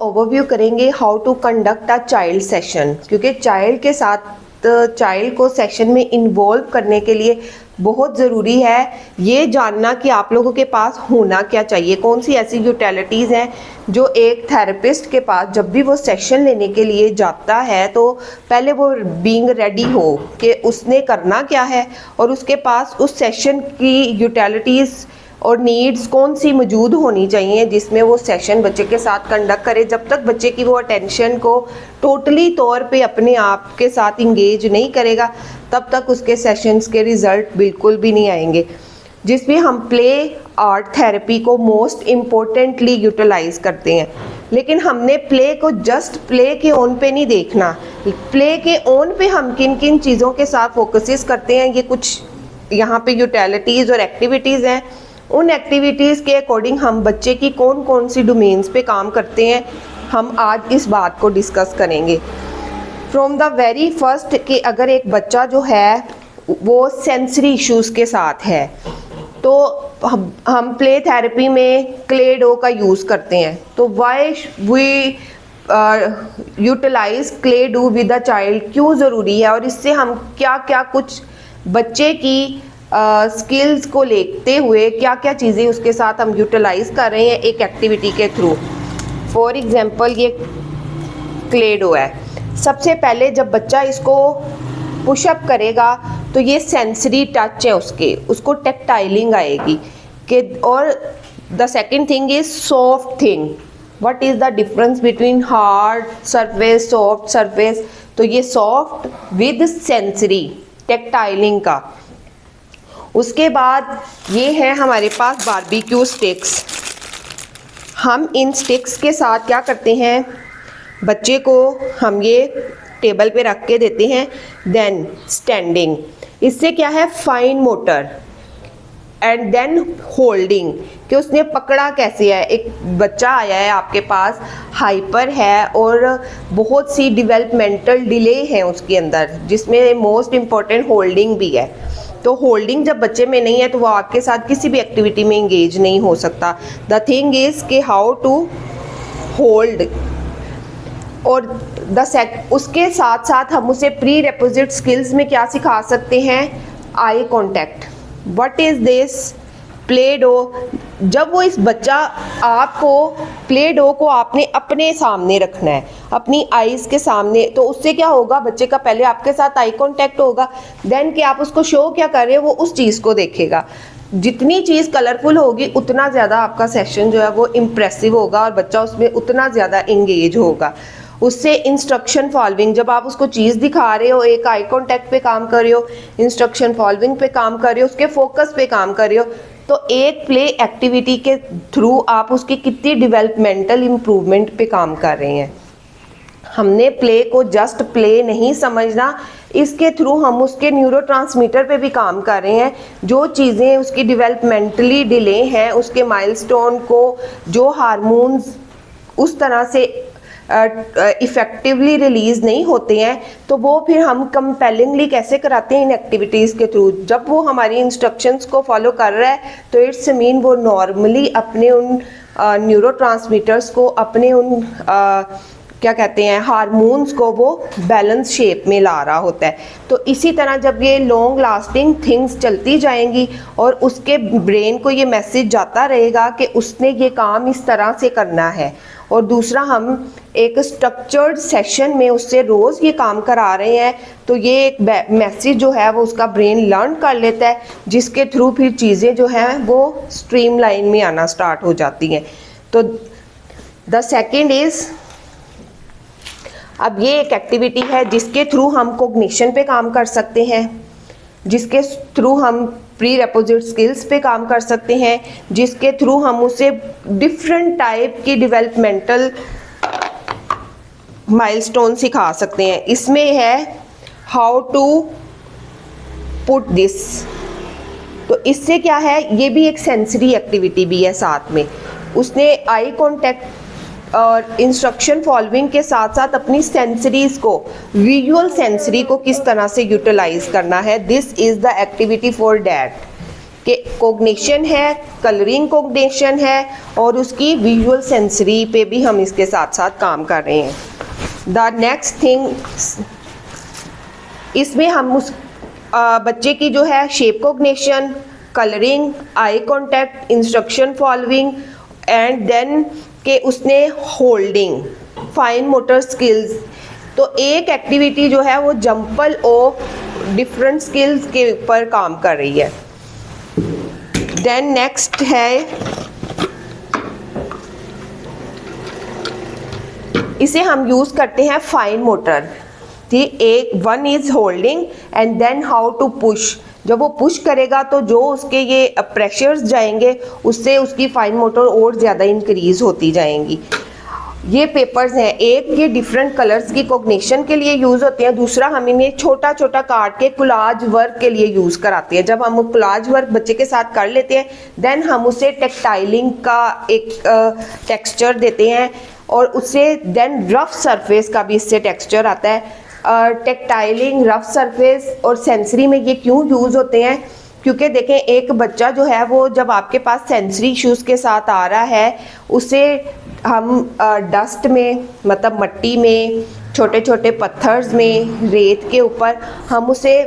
Overview करेंगे how to conduct a child session, क्योंकि child के साथ चाइल्ड को सेशन में इन्वॉल्व करने के लिए बहुत ज़रूरी है ये जानना कि आप लोगों के पास होना क्या चाहिए, कौन सी ऐसी यूटिलिटीज़ हैं जो एक थेरेपिस्ट के पास जब भी वो सेशन लेने के लिए जाता है तो पहले वो बीइंग रेडी हो कि उसने करना क्या है और उसके पास उस सेशन की यूटिलिटीज़ और नीड्स कौन सी मौजूद होनी चाहिए जिसमें वो सेशन बच्चे के साथ कंडक्ट करे। जब तक बच्चे की वो अटेंशन को टोटली तौर पे अपने आप के साथ इंगेज नहीं करेगा तब तक उसके सेशंस के रिज़ल्ट बिल्कुल भी नहीं आएंगे। जिसमें हम प्ले आर्ट थेरेपी को मोस्ट इम्पोर्टेंटली यूटिलाइज करते हैं, लेकिन हमने प्ले को जस्ट प्ले के ऑन पे नहीं देखना। प्ले के ऑन पे हम किन किन चीज़ों के साथ फोकसेस करते हैं, ये कुछ यहाँ पे यूटिलिटीज़ और एक्टिविटीज़ हैं। उन एक्टिविटीज़ के अकॉर्डिंग हम बच्चे की कौन कौन सी डोमेन्स पे काम करते हैं, हम आज इस बात को डिस्कस करेंगे। फ्रॉम ड वेरी फर्स्ट कि अगर एक बच्चा जो है वो सेंसरी इश्यूज़ के साथ है तो हम प्ले थेरेपी में क्ले डो का यूज़ करते हैं। तो why we utilise clay dough with the child, क्यों ज़रूरी है और इससे हम क्या क्या कुछ बच्चे की स्किल्स को लेते हुए क्या क्या चीज़ें उसके साथ हम यूटिलाइज कर रहे हैं एक एक्टिविटी के थ्रू। फॉर एग्जांपल ये क्ले डो है। सबसे पहले जब बच्चा इसको पुशअप करेगा तो ये सेंसरी टच है उसको टेक्टाइलिंग आएगी कि, और the second thing is soft thing. What is the difference between hard surface soft surface? तो ये सॉफ्ट विद सेंसरी टेक्टाइलिंग का। उसके बाद ये है हमारे पास बारबेक्यू स्टिक्स। हम इन स्टिक्स के साथ क्या करते हैं, बच्चे को हम ये टेबल पे रख के देते हैं, देन स्टैंडिंग। इससे क्या है, fine motor and then holding कि उसने पकड़ा कैसे है। एक बच्चा आया है आपके पास, हाइपर है और बहुत सी डेवलपमेंटल डिले है उसके अंदर, जिसमें मोस्ट इम्पॉर्टेंट होल्डिंग भी है। तो होल्डिंग जब बच्चे में नहीं है तो वो आपके साथ किसी भी एक्टिविटी में इंगेज नहीं हो सकता। द थिंग इज़ कि हाउ टू होल्ड, और उसके साथ साथ हम उसे प्री रेपोजिट स्किल्स में क्या सिखा सकते हैं, eye contact. What is this? Play dough. जब वो इस बच्चा आपको प्ले डो को आपने अपने सामने रखना है, अपनी आईज़ के सामने, तो उससे क्या होगा, बच्चे का पहले आपके साथ आई कांटेक्ट होगा, देन कि आप उसको शो क्या कर रहे हो वो उस चीज़ को देखेगा। जितनी चीज़ कलरफुल होगी उतना ज़्यादा आपका सेशन जो है वो इम्प्रेसिव होगा और बच्चा उसमें उतना ज़्यादा इंगेज होगा। उससे इंस्ट्रक्शन फॉलोइंग, जब आप उसको चीज़ दिखा रहे हो, एक आई कांटेक्ट पे काम कर रहे हो, इंस्ट्रक्शन फॉलोइंग पे काम कर रहे हो, उसके फोकस पे काम कर रहे हो, तो एक प्ले एक्टिविटी के थ्रू आप उसकी कितनी डेवलपमेंटल इम्प्रूवमेंट पे काम कर रहे हैं। हमने प्ले को जस्ट प्ले नहीं समझना, इसके थ्रू हम उसके न्यूरोट्रांसमीटर पे भी काम कर रहे हैं। जो चीज़ें उसकी डेवलपमेंटली डिले हैं, उसके माइलस्टोन को, जो हार्मोन्स उस तरह से इफ़ेक्टिवली रिलीज़ नहीं होते हैं, तो वो फिर हम कंपेलिंगली कैसे कराते हैं इन एक्टिविटीज़ के थ्रू। जब वो हमारी इंस्ट्रक्शंस को फॉलो कर रहा है तो इट्स मीन वो नॉर्मली अपने उन न्यूरोट्रांसमीटर्स को, अपने उन क्या कहते हैं हार्मोन्स को वो बैलेंस शेप में ला रहा होता है। तो इसी तरह जब ये लॉन्ग लास्टिंग थिंग्स चलती जाएंगी और उसके ब्रेन को ये मैसेज जाता रहेगा कि उसने ये काम इस तरह से करना है, और दूसरा हम एक स्ट्रक्चर्ड सेशन में उससे रोज़ ये काम करा रहे हैं, तो ये एक मैसेज जो है वो उसका ब्रेन लर्न कर लेता है, जिसके थ्रू फिर चीज़ें जो हैं वो स्ट्रीम लाइन में आना स्टार्ट हो जाती हैं। तो द सेकेंड इज़, अब ये एक एक्टिविटी है जिसके थ्रू हम कोग्निशन पे काम कर सकते हैं, जिसके थ्रू हम प्री रेपोजिट स्किल्स पे काम कर सकते हैं, जिसके थ्रू हम उसे डिफरेंट टाइप की डेवलपमेंटल माइलस्टोन सिखा सकते हैं। इसमें है हाउ टू पुट दिस। तो इससे क्या है, ये भी एक सेंसरी एक्टिविटी भी है साथ में। उसने आई कॉन्टेक्ट और इंस्ट्रक्शन फॉलोइंग के साथ साथ अपनी सेंसरीज को, विजुअल सेंसरी को किस तरह से यूटिलाइज करना है। This is the activity for that कि कोग्निशन है, कलरिंग कोग्निशन है और उसकी विजुअल सेंसरी पे भी हम इसके साथ साथ काम कर रहे हैं। द नेक्स्ट थिंग, इसमें हम उस बच्चे की जो है shape cognition, colouring, eye contact, instruction following and then के उसने होल्डिंग, फाइन मोटर स्किल्स। तो एक एक्टिविटी जो है वो जंपल ऑफ डिफरेंट स्किल्स के ऊपर काम कर रही है। देन नेक्स्ट है, इसे हम यूज करते हैं फाइन मोटर। ठीक, एक one is holding and then how to push. जब वो पुश करेगा तो जो उसके ये प्रेशर्स जाएंगे उससे उसकी फाइन मोटर और ज़्यादा इंक्रीज होती जाएंगी। ये पेपर्स हैं, एक ये डिफरेंट कलर्स की कोग्निशन के लिए यूज़ होते हैं, दूसरा हम इन्हें छोटा छोटा काट के कोलाज वर्क के लिए यूज़ कराते हैं। जब हम कोलाज वर्क बच्चे के साथ कर लेते हैं देन हम उसे टेक्टाइलिंग का एक टेक्सचर देते हैं और उससे देन रफ सरफेस का भी इससे टेक्सचर आता है। टेक्टाइलिंग, रफ सरफेस और सेंसरी में ये क्यों यूज़ होते हैं, क्योंकि देखें एक बच्चा जो है वो जब आपके पास सेंसरी इश्यूज़ के साथ आ रहा है उसे हम डस्ट में, मतलब मट्टी में, छोटे छोटे पत्थर्स में, रेत के ऊपर हम उसे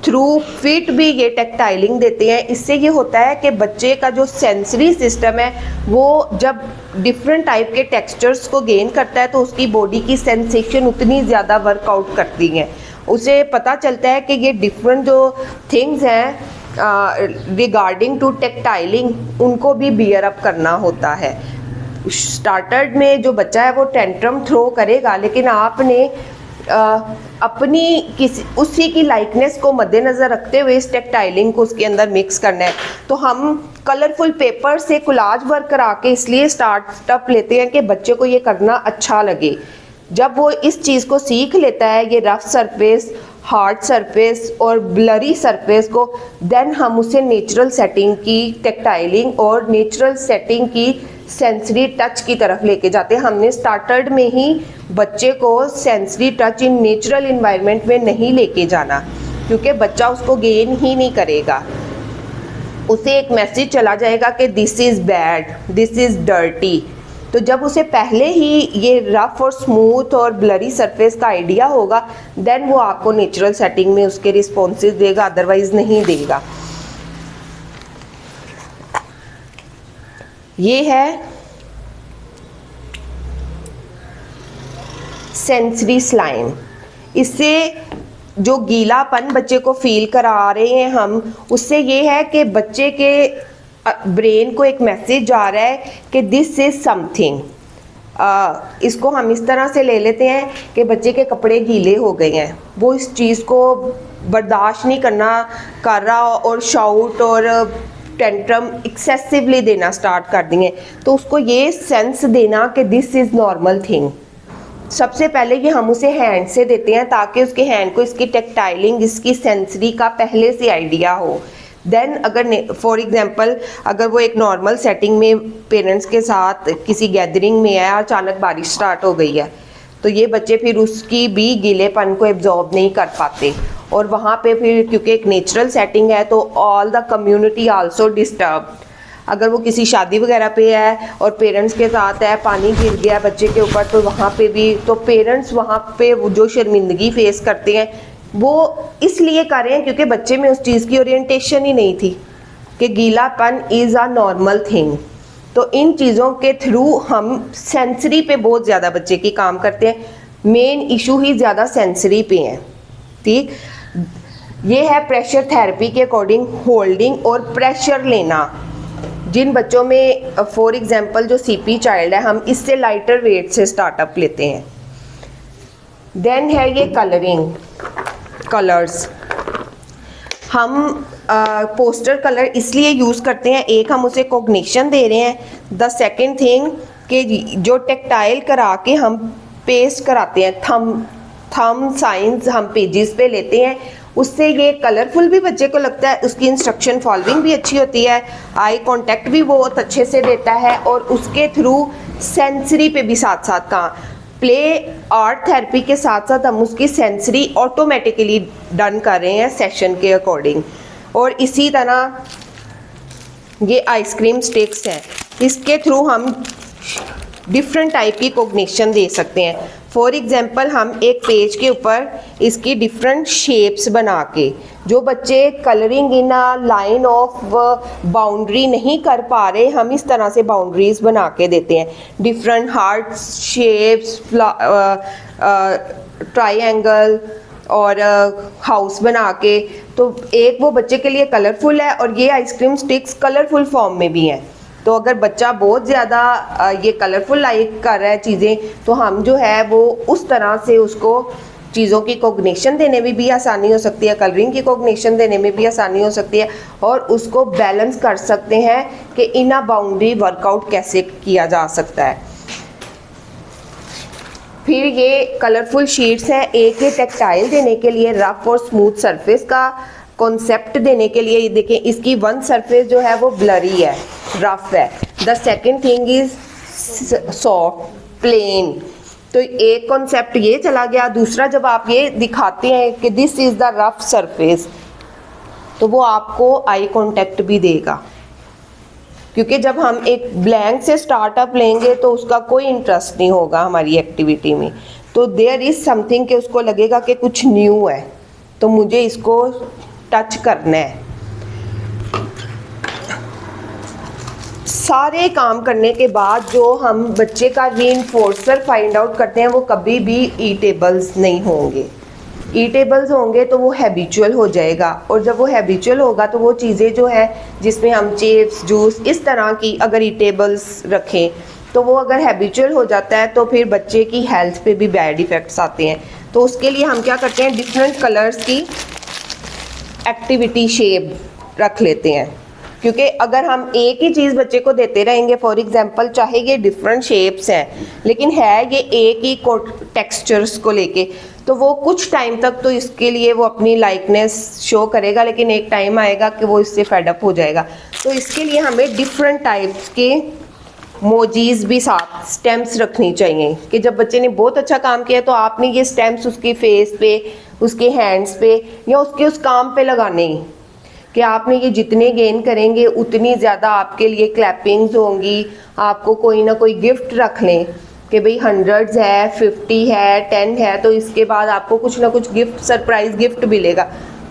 थ्रू फिट भी ये टेक्टाइलिंग देते हैं। इससे ये होता है कि बच्चे का जो सेंसरी सिस्टम है वो जब डिफरेंट टाइप के टेक्सचर्स को गेन करता है तो उसकी बॉडी की सेंसेशन उतनी ज़्यादा वर्कआउट करती हैं, उसे पता चलता है कि ये डिफरेंट जो थिंग्स हैं रिगार्डिंग टू टेक्टाइलिंग उनको भी बियर अप करना होता है। स्टार्टर में जो बच्चा है वो टेंट्रम थ्रो करेगा, लेकिन आपने अपनी किसी उसी की लाइकनेस को मद्देनज़र रखते हुए इस टेक्टाइलिंग को उसके अंदर मिक्स करना है। तो हम कलरफुल पेपर से कोलाज वर्क करा के इसलिए स्टार्टअप लेते हैं कि बच्चे को ये करना अच्छा लगे। जब वो इस चीज़ को सीख लेता है, ये रफ सरफेस, हार्ड सरफेस और ब्लरी सरफेस को, देन हम उसे नेचुरल सेटिंग की टेक्टाइलिंग और नेचुरल सेटिंग की सेंसरी टच की तरफ लेके जाते हैं। हमने स्टार्टर्ड में ही बच्चे को sensory touch in natural environment में नहीं लेके जाना, क्योंकि बच्चा उसको गेन ही नहीं करेगा। उसे एक मैसेज चला जाएगा कि this is bad, this is dirty. तो जब उसे पहले ही ये रफ और स्मूथ और ब्लरी सरफेस का आइडिया होगा देन वो आपको नेचुरल सेटिंग में उसके रिस्पॉन्सेज देगा, अदरवाइज नहीं देगा। ये है सेंसरी स्लाइम। इससे जो गीलापन बच्चे को फील करा रहे हैं हम, उससे ये है कि बच्चे के ब्रेन को एक मैसेज जा रहा है कि दिस इज़ समथिंग। इसको हम इस तरह से ले लेते हैं कि बच्चे के कपड़े गीले हो गए हैं, वो इस चीज़ को बर्दाश्त नहीं कर रहा और शाउट और टेंट्रम एक्सेसिवली देना स्टार्ट कर दिए। तो उसको ये सेंस देना कि दिस इज़ नॉर्मल थिंग। सबसे पहले ये हम उसे हैंड से देते हैं ताकि उसके हैंड को इसकी टेक्टाइलिंग, इसकी सेंसरी का पहले से आइडिया हो। देन अगर फॉर एग्जांपल अगर वो एक नॉर्मल सेटिंग में पेरेंट्स के साथ किसी गैदरिंग में है, अचानक बारिश स्टार्ट हो गई है, तो ये बच्चे फिर उसकी भी गीलेपन को एब्जॉर्ब नहीं कर पाते और वहाँ पे फिर क्योंकि एक नेचुरल सेटिंग है तो all the community also disturb. अगर वो किसी शादी वगैरह पे है और पेरेंट्स के साथ है, पानी गिर गया बच्चे के ऊपर, तो वहाँ पे भी तो पेरेंट्स वहाँ पे वो जो शर्मिंदगी फेस करते हैं वो इसलिए कर रहे हैं क्योंकि बच्चे में उस चीज़ की ओरिएंटेशन ही नहीं थी कि गीलापन इज़ अ नॉर्मल थिंग। तो इन चीज़ों के थ्रू हम सेंसरी पे बहुत ज़्यादा बच्चे की काम करते हैं। मेन इशू ही ज़्यादा सेंसरी पे हैं। ठीक, ये है प्रेशर थेरेपी के अकॉर्डिंग होल्डिंग और प्रेशर लेना। जिन बच्चों में फॉर एग्जांपल जो सीपी चाइल्ड है, हम इससे लाइटर वेट से स्टार्टअप लेते हैं। देन है ये कलरिंग, कलर्स। हम पोस्टर कलर इसलिए यूज़ करते हैं, एक हम उसे कोग्निशन दे रहे हैं, द सेकंड थिंग कि जो टेक्टाइल करा के हम पेस्ट कराते हैं, थम साइंस हम पेजेस पे लेते हैं, उससे ये कलरफुल भी बच्चे को लगता है, उसकी इंस्ट्रक्शन फॉलोइंग भी अच्छी होती है, आई कांटेक्ट भी बहुत अच्छे से देता है और उसके थ्रू सेंसरी पे भी साथ साथ का प्ले आर्ट थेरेपी के साथ साथ हम उसकी सेंसरी ऑटोमेटिकली डन कर रहे हैं सेशन के अकॉर्डिंग। और इसी तरह ये आइसक्रीम स्टिक्स हैं, इसके थ्रू हम डिफरेंट टाइप की कोग्निशन दे सकते हैं। फॉर एग्जांपल हम एक पेज के ऊपर इसकी डिफरेंट शेप्स बना के, जो बच्चे colouring in a line of boundary नहीं कर पा रहे, हम इस तरह से बाउंड्रीज बना के देते हैं। डिफरेंट हार्ट शेप्स, ट्रायंगल और हाउस बना के, तो एक वो बच्चे के लिए कलरफुल है और ये आइसक्रीम स्टिक्स कलरफुल फॉर्म में भी हैं। तो अगर बच्चा बहुत ज़्यादा ये कलरफुल लाइक कर रहा है चीज़ें, तो हम जो है वो उस तरह से उसको चीज़ों की कोग्निशन देने में भी आसानी हो सकती है, कलरिंग की कोग्निशन देने में भी आसानी हो सकती है, और उसको बैलेंस कर सकते हैं कि इन अ बाउंड्री वर्कआउट कैसे किया जा सकता है। फिर ये कलरफुल शीट्स हैं, एक ये टेक्टाइल देने के लिए, रफ और स्मूथ सरफेस का कॉन्सेप्ट देने के लिए। ये देखें, इसकी वन सरफेस जो है वो ब्लरी है, रफ है। The second thing is soft plain. तो एक कॉन्सेप्ट ये चला गया। दूसरा, जब आप ये दिखाते हैं कि this is the rough surface, तो वो आपको आई कांटेक्ट भी देगा, क्योंकि जब हम एक ब्लैंक से स्टार्टअप लेंगे तो उसका कोई इंटरेस्ट नहीं होगा हमारी एक्टिविटी में। तो देयर इज़ समथिंग कि उसको लगेगा कि कुछ न्यू है, तो मुझे इसको टच करना है। सारे काम करने के बाद जो हम बच्चे का रीइंफोर्सर फाइंड आउट करते हैं, वो कभी भी ईटेबल्स नहीं होंगे। ईटेबल्स होंगे तो वो हैबिचुअल हो जाएगा, और जब वो हैबिचुअल होगा तो वो चीज़ें जो है जिसमें हम चिप्स, जूस, इस तरह की अगर ईटेबल्स रखें, तो वो अगर हैबिचुअल हो जाता है तो फिर बच्चे की हेल्थ पे भी बैड इफ़ेक्ट्स आते हैं। तो उसके लिए हम क्या करते हैं, डिफरेंट कलर्स की एक्टिविटी शेप रख लेते हैं, क्योंकि अगर हम एक ही चीज़ बच्चे को देते रहेंगे, फॉर एग्जांपल चाहे ये डिफरेंट शेप्स हैं लेकिन है ये एक ही टेक्सचर्स को लेके, तो वो कुछ टाइम तक तो इसके लिए वो अपनी लाइकनेस शो करेगा, लेकिन एक टाइम आएगा कि वो इससे फेडअप हो जाएगा। तो इसके लिए हमें डिफरेंट टाइप्स के मोजीज भी साथ स्टैम्प्स रखनी चाहिए, कि जब बच्चे ने बहुत अच्छा काम किया तो आपने ये स्टैम्प्स उसके फेस पे, उसके हैंड्स पे या उसके उस काम पे लगाने, कि आपने ये जितने गेन करेंगे उतनी ज़्यादा आपके लिए क्लैपिंग्स होंगी। आपको कोई ना कोई गिफ्ट रख लें कि भाई 100 है, 50 है, 10 है, तो इसके बाद आपको कुछ ना कुछ गिफ्ट, सरप्राइज गिफ्ट मिलेगा।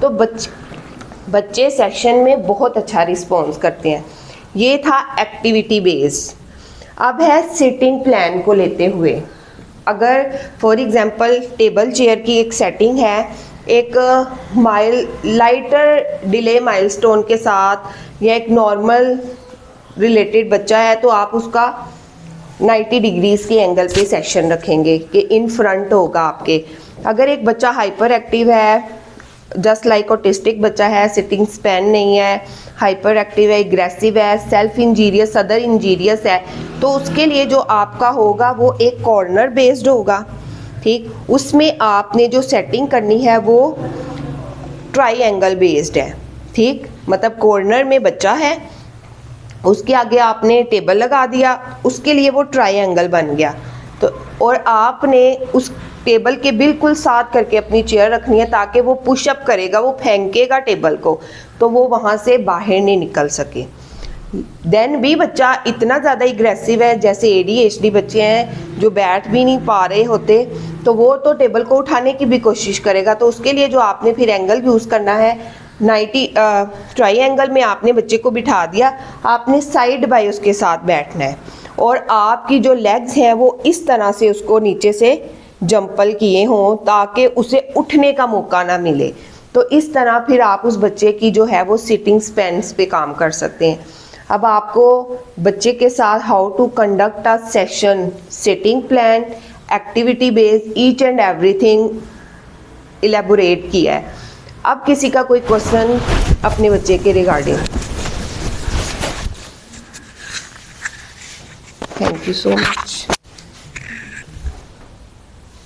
तो बच्चे सेशन में बहुत अच्छा रिस्पॉन्स करते हैं। ये था एक्टिविटी बेस्ड। अब है सिटिंग प्लान को लेते हुए, अगर फॉर एग्जांपल टेबल चेयर की एक सेटिंग है, एक लाइटर डिले माइलस्टोन के साथ, या एक नॉर्मल रिलेटेड बच्चा है, तो आप उसका 90 डिग्रीज के एंगल पे सेशन रखेंगे कि इन फ्रंट होगा आपके। अगर एक बच्चा हाइपर एक्टिव है, जस्ट लाइक ऑटिस्टिक बच्चा है, सिटिंग स्पैन नहीं है, हाइपर एक्टिव है, एग्रेसिव है, सेल्फ इंजीरियस, अदर इंजीरियस है, तो उसके लिए जो आपका होगा वो एक कॉर्नर बेस्ड होगा। ठीक, उसमें आपने जो सेटिंग करनी है वो ट्रायंगल बेस्ड है। ठीक, मतलब कॉर्नर में बच्चा है, उसके आगे आपने टेबल लगा दिया, उसके लिए वो ट्रायंगल बन गया। तो और आपने उस टेबल के बिल्कुल साथ करके अपनी चेयर रखनी है, ताकि वो पुशअप करेगा, वो फेंकेगा टेबल को, तो वो वहाँ से बाहर नहीं निकल सके। देन भी बच्चा इतना ज़्यादा एग्रेसिव है, जैसे ADHD बच्चे हैं जो बैठ भी नहीं पा रहे होते, तो वो तो टेबल को उठाने की भी कोशिश करेगा। तो उसके लिए जो आपने फिर एंगल यूज़ करना है, 90 ट्रायंगल में आपने बच्चे को बिठा दिया, आपने साइड बाय उसके साथ बैठना है, और आपकी जो लेग्स हैं वो इस तरह से उसको नीचे से जंपल किए हों, ताकि उसे उठने का मौका ना मिले। तो इस तरह फिर आप उस बच्चे की जो है वो सिटिंग स्पेंस पे काम कर सकते हैं। अब आपको बच्चे के साथ how to conduct a session, sitting plan, activity based, each and everything elaborate किया है। अब किसी का कोई क्वेश्चन अपने बच्चे के regarding? Thank you so much.